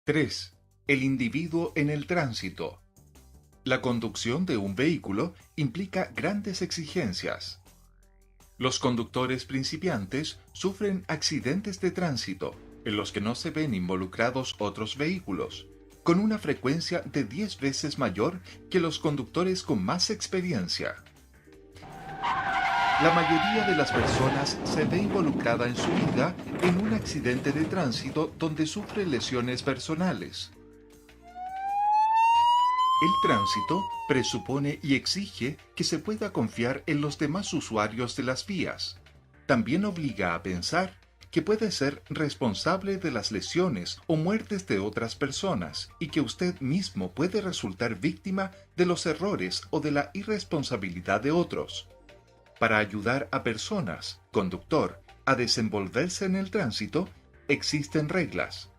3. El individuo en el tránsito. La conducción de un vehículo implica grandes exigencias. Los conductores principiantes sufren accidentes de tránsito, en los que no se ven involucrados otros vehículos, con una frecuencia de 10 veces mayor que los conductores con más experiencia. La mayoría de las personas se ve involucrada en su vida en un accidente de tránsito donde sufre lesiones personales. El tránsito presupone y exige que se pueda confiar en los demás usuarios de las vías. También obliga a pensar que puede ser responsable de las lesiones o muertes de otras personas y que usted mismo puede resultar víctima de los errores o de la irresponsabilidad de otros. Para ayudar a personas, conductor, a desenvolverse en el tránsito, existen reglas.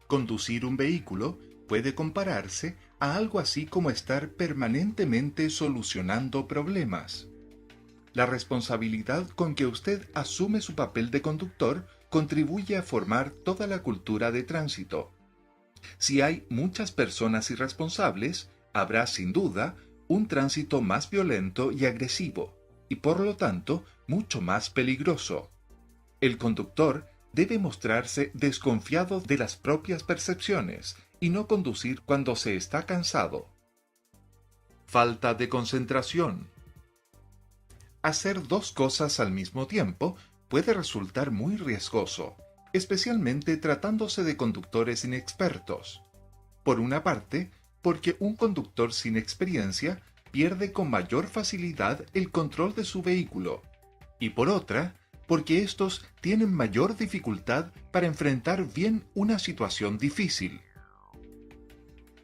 Conducir un vehículo puede compararse a algo así como estar permanentemente solucionando problemas. La responsabilidad con que usted asume su papel de conductor contribuye a formar toda la cultura de tránsito. Si hay muchas personas irresponsables, habrá sin duda un tránsito más violento y agresivo, y por lo tanto mucho más peligroso. El conductor debe mostrarse desconfiado de las propias percepciones y no conducir cuando se está cansado. Falta de concentración. Hacer dos cosas al mismo tiempo puede resultar muy riesgoso, especialmente tratándose de conductores inexpertos. Por una parte, porque un conductor sin experiencia pierde con mayor facilidad el control de su vehículo, y por otra, porque estos tienen mayor dificultad para enfrentar bien una situación difícil.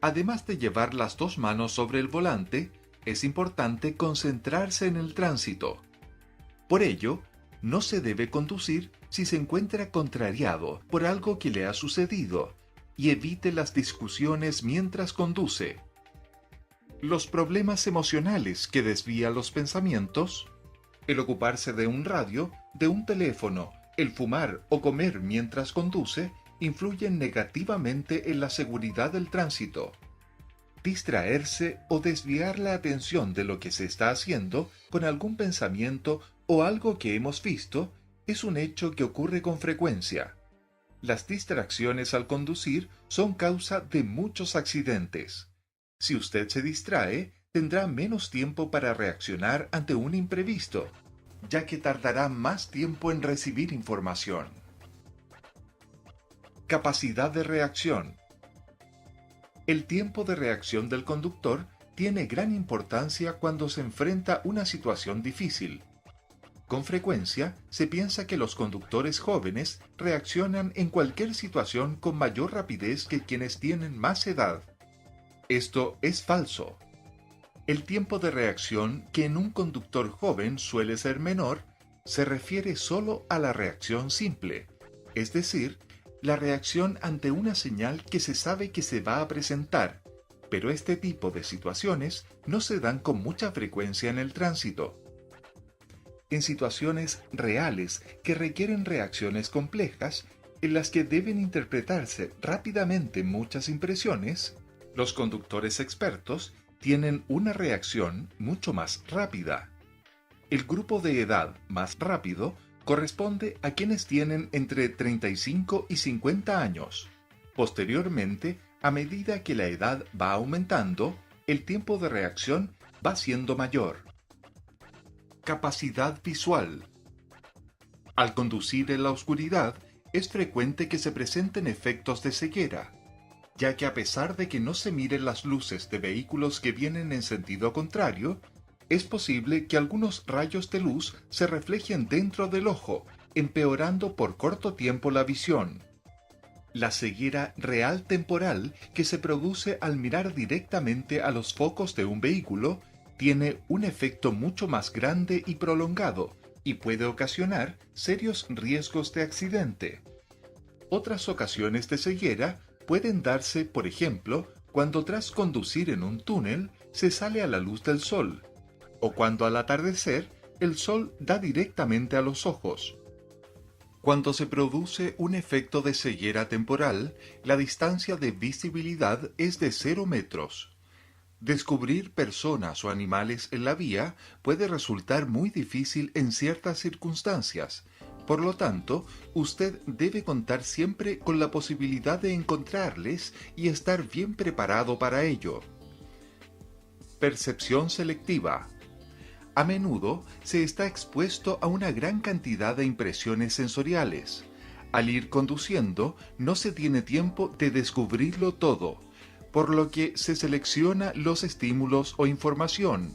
Además de llevar las dos manos sobre el volante, es importante concentrarse en el tránsito. Por ello, no se debe conducir si se encuentra contrariado por algo que le ha sucedido, y evite las discusiones mientras conduce. Los problemas emocionales que desvían los pensamientos, el ocuparse de un radio, de un teléfono, el fumar o comer mientras conduce, influyen negativamente en la seguridad del tránsito. Distraerse o desviar la atención de lo que se está haciendo con algún pensamiento o algo que hemos visto es un hecho que ocurre con frecuencia. Las distracciones al conducir son causa de muchos accidentes. Si usted se distrae, tendrá menos tiempo para reaccionar ante un imprevisto, ya que tardará más tiempo en recibir información. Capacidad de reacción. El tiempo de reacción del conductor tiene gran importancia cuando se enfrenta una situación difícil. Con frecuencia, se piensa que los conductores jóvenes reaccionan en cualquier situación con mayor rapidez que quienes tienen más edad. Esto es falso. El tiempo de reacción, que en un conductor joven suele ser menor, se refiere solo a la reacción simple, es decir, la reacción ante una señal que se sabe que se va a presentar, pero este tipo de situaciones no se dan con mucha frecuencia en el tránsito. En situaciones reales que requieren reacciones complejas, en las que deben interpretarse rápidamente muchas impresiones, los conductores expertos tienen una reacción mucho más rápida. El grupo de edad más rápido corresponde a quienes tienen entre 35 y 50 años. Posteriormente, a medida que la edad va aumentando, el tiempo de reacción va siendo mayor. Capacidad visual. Al conducir en la oscuridad, es frecuente que se presenten efectos de ceguera, ya que a pesar de que no se miren las luces de vehículos que vienen en sentido contrario, es posible que algunos rayos de luz se reflejen dentro del ojo, empeorando por corto tiempo la visión. La ceguera real temporal que se produce al mirar directamente a los focos de un vehículo tiene un efecto mucho más grande y prolongado y puede ocasionar serios riesgos de accidente. Otras ocasiones de ceguera pueden darse, por ejemplo, cuando tras conducir en un túnel se sale a la luz del sol, o cuando al atardecer el sol da directamente a los ojos. Cuando se produce un efecto de ceguera temporal, la distancia de visibilidad es de 0 metros. Descubrir personas o animales en la vía puede resultar muy difícil en ciertas circunstancias. Por lo tanto, usted debe contar siempre con la posibilidad de encontrarles y estar bien preparado para ello. Percepción selectiva. A menudo se está expuesto a una gran cantidad de impresiones sensoriales. Al ir conduciendo, no se tiene tiempo de descubrirlo todo, por lo que se selecciona los estímulos o información.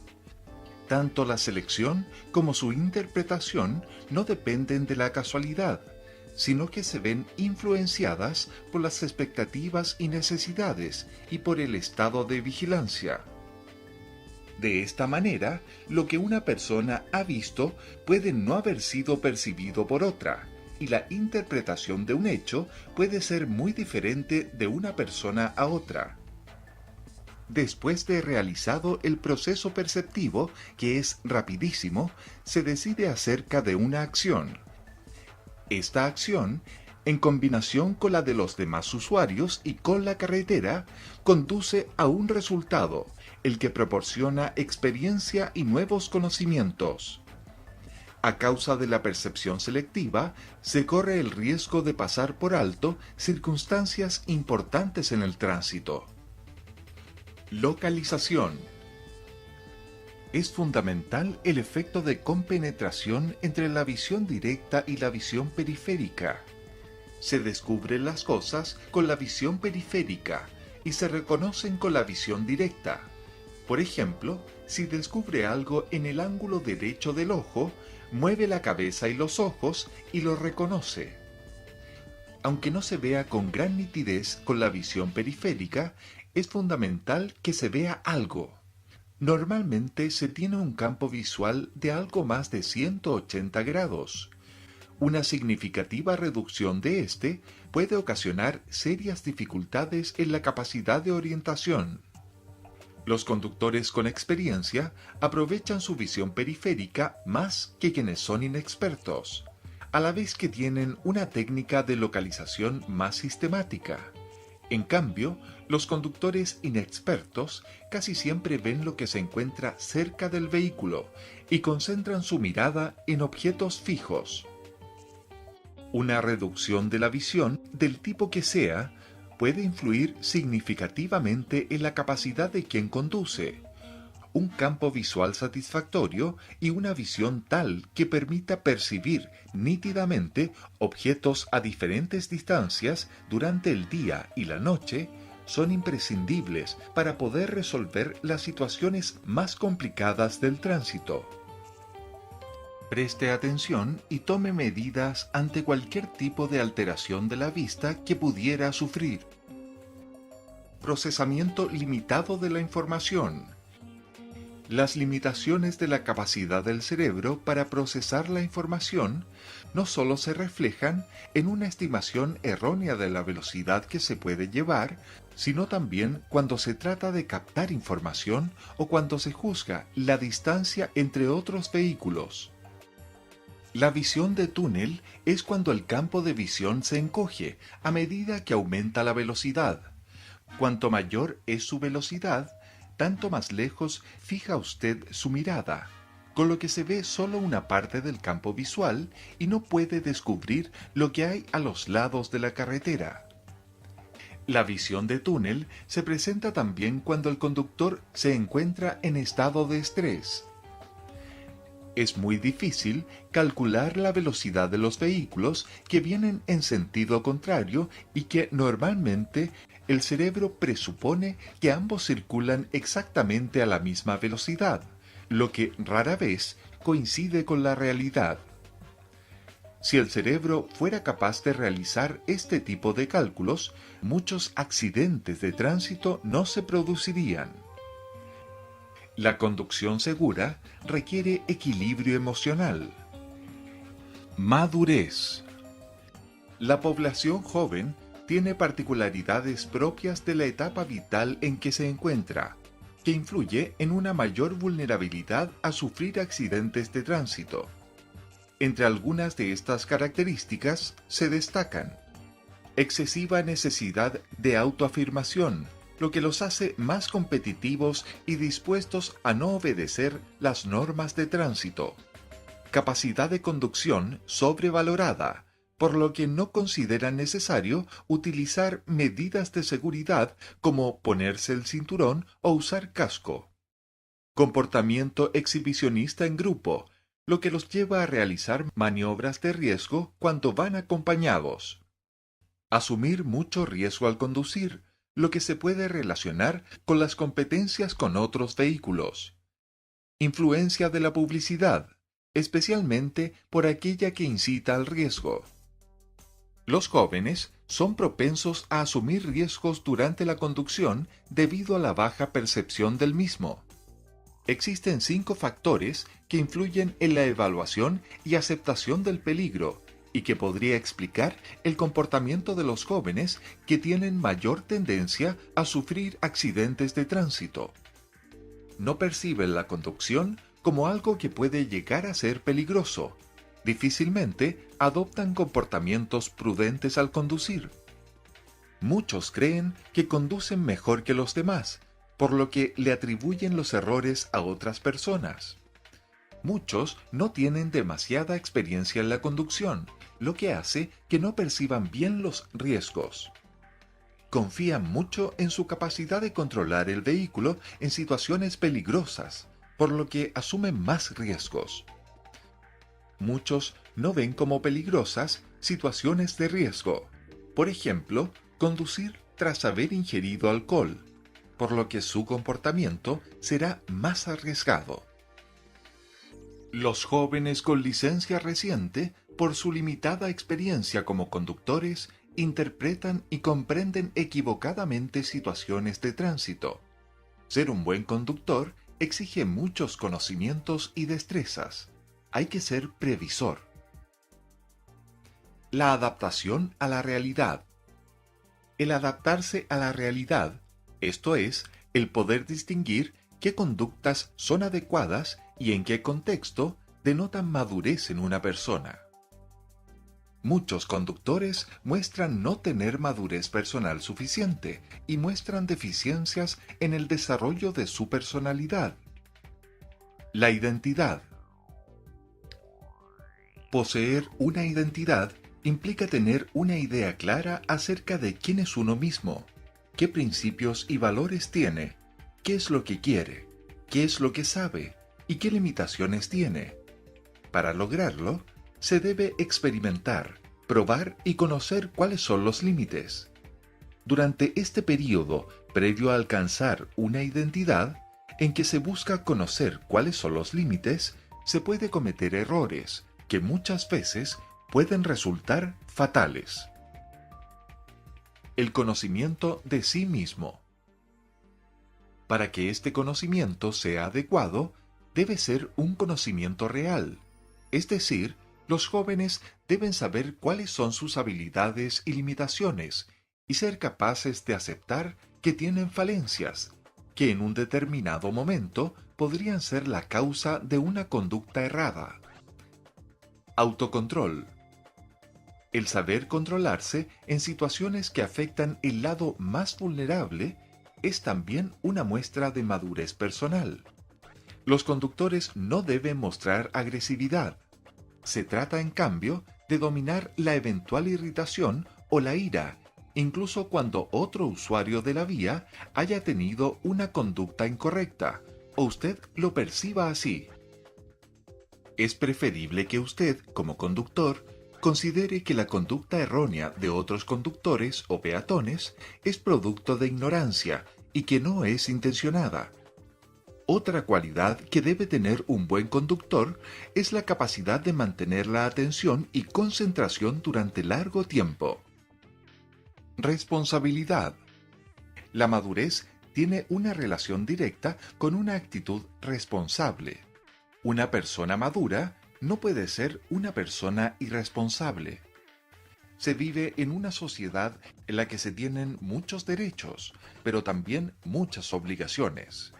Tanto la selección como su interpretación no dependen de la casualidad, sino que se ven influenciadas por las expectativas y necesidades y por el estado de vigilancia. De esta manera, lo que una persona ha visto puede no haber sido percibido por otra, y la interpretación de un hecho puede ser muy diferente de una persona a otra. Después de realizado el proceso perceptivo, que es rapidísimo, se decide acerca de una acción. Esta acción, en combinación con la de los demás usuarios y con la carretera, conduce a un resultado, el que proporciona experiencia y nuevos conocimientos. A causa de la percepción selectiva, se corre el riesgo de pasar por alto circunstancias importantes en el tránsito. Localización. Es fundamental el efecto de compenetración entre la visión directa y la visión periférica. Se descubren las cosas con la visión periférica y se reconocen con la visión directa. Por ejemplo, si descubre algo en el ángulo derecho del ojo, mueve la cabeza y los ojos y lo reconoce. Aunque no se vea con gran nitidez con la visión periférica, es fundamental que se vea algo. Normalmente se tiene un campo visual de algo más de 180 grados. Una significativa reducción de este puede ocasionar serias dificultades en la capacidad de orientación. Los conductores con experiencia aprovechan su visión periférica más que quienes son inexpertos, a la vez que tienen una técnica de localización más sistemática. En cambio, los conductores inexpertos casi siempre ven lo que se encuentra cerca del vehículo y concentran su mirada en objetos fijos. Una reducción de la visión, del tipo que sea, puede influir significativamente en la capacidad de quien conduce. Un campo visual satisfactorio y una visión tal que permita percibir nítidamente objetos a diferentes distancias durante el día y la noche son imprescindibles para poder resolver las situaciones más complicadas del tránsito. Preste atención y tome medidas ante cualquier tipo de alteración de la vista que pudiera sufrir. Procesamiento limitado de la información. Las limitaciones de la capacidad del cerebro para procesar la información no solo se reflejan en una estimación errónea de la velocidad que se puede llevar, sino también cuando se trata de captar información o cuando se juzga la distancia entre otros vehículos. La visión de túnel es cuando el campo de visión se encoge a medida que aumenta la velocidad. Cuanto mayor es su velocidad, tanto más lejos fija usted su mirada, con lo que se ve solo una parte del campo visual y no puede descubrir lo que hay a los lados de la carretera. La visión de túnel se presenta también cuando el conductor se encuentra en estado de estrés. Es muy difícil calcular la velocidad de los vehículos que vienen en sentido contrario y que normalmente el cerebro presupone que ambos circulan exactamente a la misma velocidad, lo que rara vez coincide con la realidad. Si el cerebro fuera capaz de realizar este tipo de cálculos, muchos accidentes de tránsito no se producirían. La conducción segura requiere equilibrio emocional. Madurez. La población joven tiene particularidades propias de la etapa vital en que se encuentra, que influye en una mayor vulnerabilidad a sufrir accidentes de tránsito. Entre algunas de estas características se destacan: excesiva necesidad de autoafirmación, lo que los hace más competitivos y dispuestos a no obedecer las normas de tránsito. Capacidad de conducción sobrevalorada, por lo que no consideran necesario utilizar medidas de seguridad como ponerse el cinturón o usar casco. Comportamiento exhibicionista en grupo, lo que los lleva a realizar maniobras de riesgo cuando van acompañados. Asumir mucho riesgo al conducir, lo que se puede relacionar con las competencias con otros vehículos. Influencia de la publicidad, especialmente por aquella que incita al riesgo. Los jóvenes son propensos a asumir riesgos durante la conducción debido a la baja percepción del mismo. Existen 5 factores que influyen en la evaluación y aceptación del peligro y que podría explicar el comportamiento de los jóvenes que tienen mayor tendencia a sufrir accidentes de tránsito. No perciben la conducción como algo que puede llegar a ser peligroso. Difícilmente adoptan comportamientos prudentes al conducir. Muchos creen que conducen mejor que los demás, por lo que le atribuyen los errores a otras personas. Muchos no tienen demasiada experiencia en la conducción, lo que hace que no perciban bien los riesgos. Confían mucho en su capacidad de controlar el vehículo en situaciones peligrosas, por lo que asumen más riesgos. Muchos no ven como peligrosas situaciones de riesgo. Por ejemplo, conducir tras haber ingerido alcohol, por lo que su comportamiento será más arriesgado. Los jóvenes con licencia reciente, por su limitada experiencia como conductores, interpretan y comprenden equivocadamente situaciones de tránsito. Ser un buen conductor exige muchos conocimientos y destrezas. Hay que ser previsor. La adaptación a la realidad. El adaptarse a la realidad, esto es, el poder distinguir qué conductas son adecuadas y en qué contexto, denotan madurez en una persona. Muchos conductores muestran no tener madurez personal suficiente y muestran deficiencias en el desarrollo de su personalidad. La identidad. Poseer una identidad implica tener una idea clara acerca de quién es uno mismo, qué principios y valores tiene, qué es lo que quiere, qué es lo que sabe y qué limitaciones tiene. Para lograrlo, se debe experimentar, probar y conocer cuáles son los límites. Durante este periodo, previo a alcanzar una identidad, en que se busca conocer cuáles son los límites, se puede cometer errores que muchas veces pueden resultar fatales. El conocimiento de sí mismo. Para que este conocimiento sea adecuado, debe ser un conocimiento real, es decir, los jóvenes deben saber cuáles son sus habilidades y limitaciones y ser capaces de aceptar que tienen falencias, que en un determinado momento podrían ser la causa de una conducta errada. Autocontrol. El saber controlarse en situaciones que afectan el lado más vulnerable es también una muestra de madurez personal. Los conductores no deben mostrar agresividad. Se trata, en cambio, de dominar la eventual irritación o la ira, incluso cuando otro usuario de la vía haya tenido una conducta incorrecta, o usted lo perciba así. Es preferible que usted, como conductor, considere que la conducta errónea de otros conductores o peatones es producto de ignorancia y que no es intencionada. Otra cualidad que debe tener un buen conductor es la capacidad de mantener la atención y concentración durante largo tiempo. Responsabilidad. La madurez tiene una relación directa con una actitud responsable. Una persona madura no puede ser una persona irresponsable. Se vive en una sociedad en la que se tienen muchos derechos, pero también muchas obligaciones.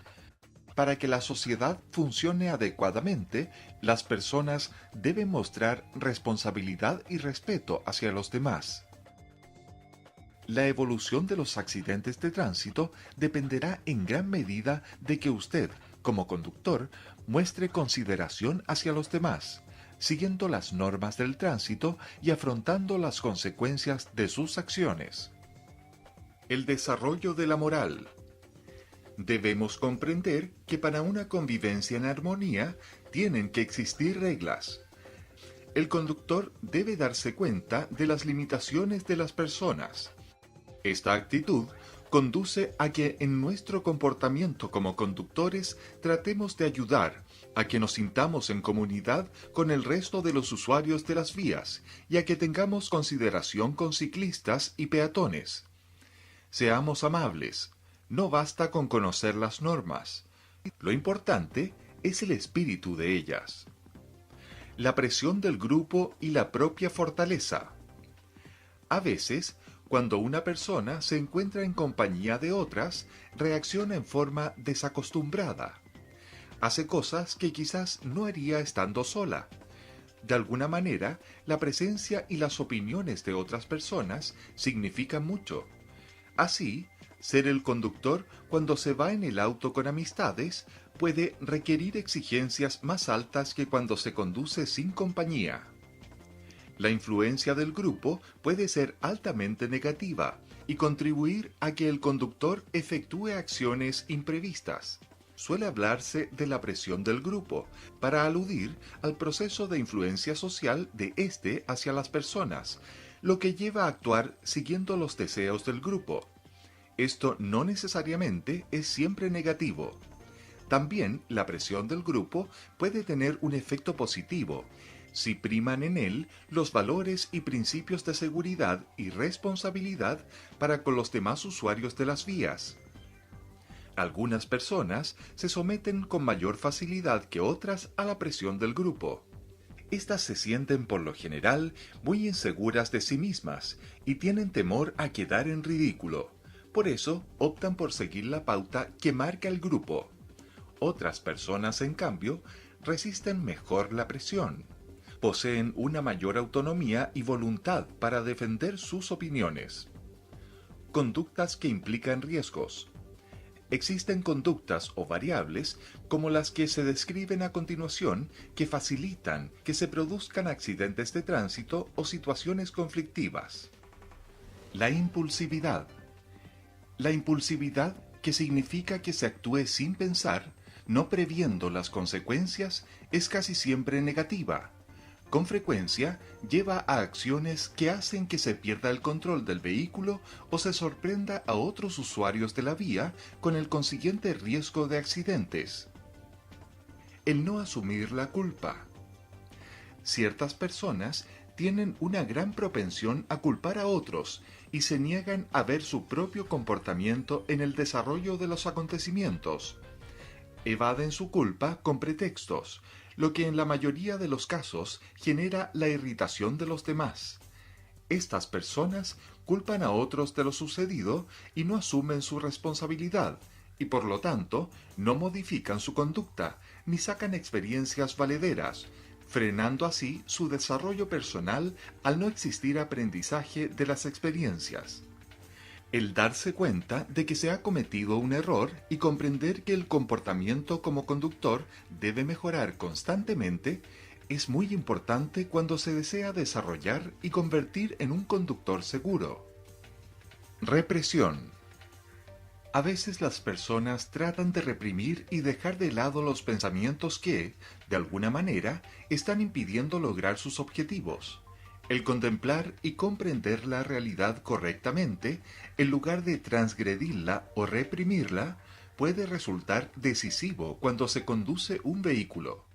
Para que la sociedad funcione adecuadamente, las personas deben mostrar responsabilidad y respeto hacia los demás. La evolución de los accidentes de tránsito dependerá en gran medida de que usted, como conductor, muestre consideración hacia los demás, siguiendo las normas del tránsito y afrontando las consecuencias de sus acciones. El desarrollo de la moral. Debemos comprender que para una convivencia en armonía tienen que existir reglas. El conductor debe darse cuenta de las limitaciones de las personas. Esta actitud conduce a que en nuestro comportamiento como conductores tratemos de ayudar a que nos sintamos en comunidad con el resto de los usuarios de las vías y a que tengamos consideración con ciclistas y peatones. Seamos amables, no basta con conocer las normas. Lo importante es el espíritu de ellas. La presión del grupo y la propia fortaleza. A veces, cuando una persona se encuentra en compañía de otras, reacciona en forma desacostumbrada. Hace cosas que quizás no haría estando sola. De alguna manera, la presencia y las opiniones de otras personas significan mucho. Así, ser el conductor cuando se va en el auto con amistades puede requerir exigencias más altas que cuando se conduce sin compañía. La influencia del grupo puede ser altamente negativa y contribuir a que el conductor efectúe acciones imprevistas. Suele hablarse de la presión del grupo para aludir al proceso de influencia social de éste hacia las personas, lo que lleva a actuar siguiendo los deseos del grupo. Esto no necesariamente es siempre negativo. También la presión del grupo puede tener un efecto positivo, si priman en él los valores y principios de seguridad y responsabilidad para con los demás usuarios de las vías. Algunas personas se someten con mayor facilidad que otras a la presión del grupo. Estas se sienten por lo general muy inseguras de sí mismas y tienen temor a quedar en ridículo. Por eso optan por seguir la pauta que marca el grupo. Otras personas, en cambio, resisten mejor la presión. Poseen una mayor autonomía y voluntad para defender sus opiniones. Conductas que implican riesgos. Existen conductas o variables, como las que se describen a continuación, que facilitan que se produzcan accidentes de tránsito o situaciones conflictivas. La impulsividad. La impulsividad, que significa que se actúe sin pensar, no previendo las consecuencias, es casi siempre negativa. Con frecuencia lleva a acciones que hacen que se pierda el control del vehículo o se sorprenda a otros usuarios de la vía con el consiguiente riesgo de accidentes. El no asumir la culpa. Ciertas personas tienen una gran propensión a culpar a otros y se niegan a ver su propio comportamiento en el desarrollo de los acontecimientos. Evaden su culpa con pretextos, lo que en la mayoría de los casos genera la irritación de los demás. Estas personas culpan a otros de lo sucedido y no asumen su responsabilidad, y por lo tanto no modifican su conducta ni sacan experiencias valederas, frenando así su desarrollo personal al no existir aprendizaje de las experiencias. El darse cuenta de que se ha cometido un error y comprender que el comportamiento como conductor debe mejorar constantemente es muy importante cuando se desea desarrollar y convertir en un conductor seguro. Represión. A veces las personas tratan de reprimir y dejar de lado los pensamientos que, de alguna manera, están impidiendo lograr sus objetivos. El contemplar y comprender la realidad correctamente, en lugar de transgredirla o reprimirla, puede resultar decisivo cuando se conduce un vehículo.